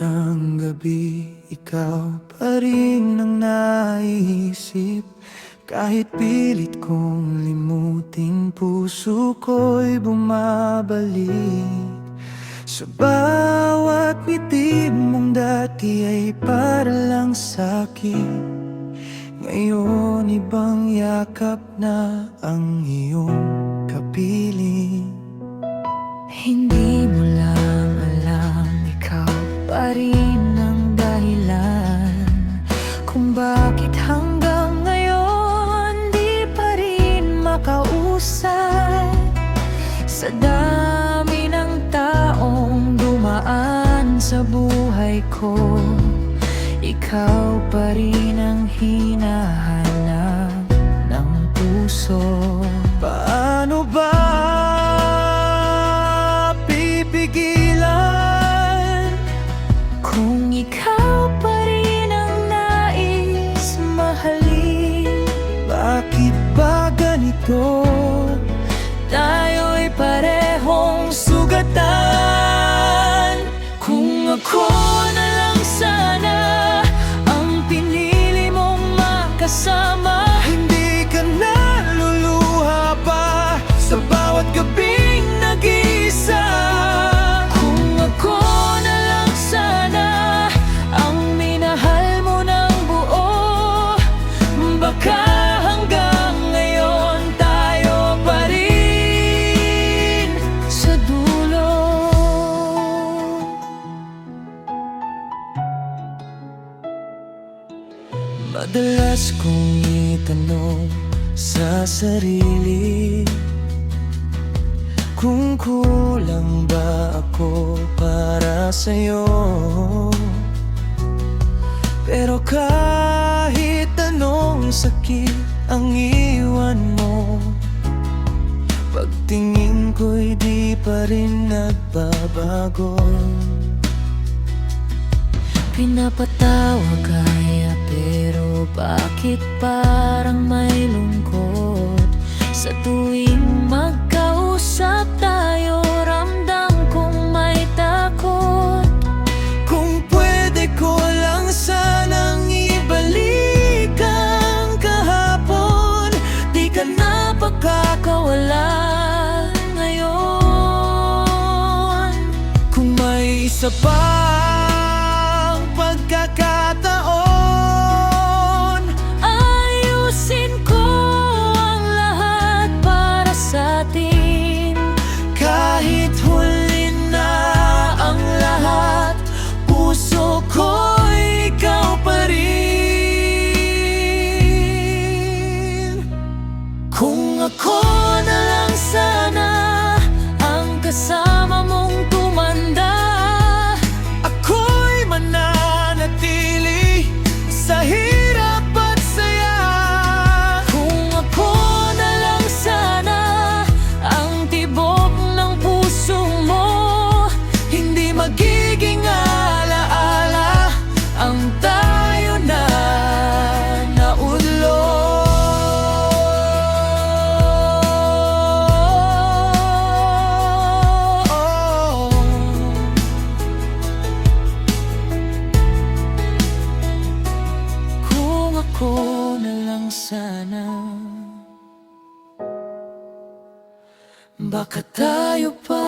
isang gabi, ikaw pa rin ang naiisip. Kahit pilit kong limutin, puso ko'y bumabalik. Sa bawat ngiti mong dati ay para lang sa'kin. Ngayon ibang yakap na ang iyong kapiling. Hindi mo lang alam, ikaw pa rin ang dahilan kung bakit hanggang ngayon di pa rin makausap. Sa dami ng taong dumaan sa buhay ko, ikaw pa rin ang hinahanap ng puso. Paano ba pipigilan kung ikaw pa rin ang nais mahalin? Bakit ba ganito? Tayo'y parehong sugatan. Kung ako na lang sana ang pinili mong makasama, Hindi ka naluluha pa sa bawat gabing nag-iisa. kung ako na lang sana ang minahal mo ng buo, baka hanggang ngayon tayo pa rin sa dulo. Madalas kong itanong sa sarili kung kulang ba ako para sa'yo. Pero kahit anong sakit ang iwan mo, pagtingin ko'y di pa rin nagbabago. Pinapatawag kaya, pero bakit parang may lungkot? Sa tuwing magkausap tayo, ramdam kong may takot. Kung pwede ko lang sanang ibalik ang kahapon, Di ka na pagkakawala ngayon. kung may isa pang pagkakataon, Ayusin ko ang lahat para sa atin. kahit huli na ang lahat, puso ko'y ikaw pa rin. Kung ako na lang sana ang kasama mong tumanda, Ako'y mananatili sa hirap at saya. kung ako na lang sana ang tibok ng puso mo, Hindi magiging alaala ang tayo na naudlo. kung ako na lang sana, Baka tayo pa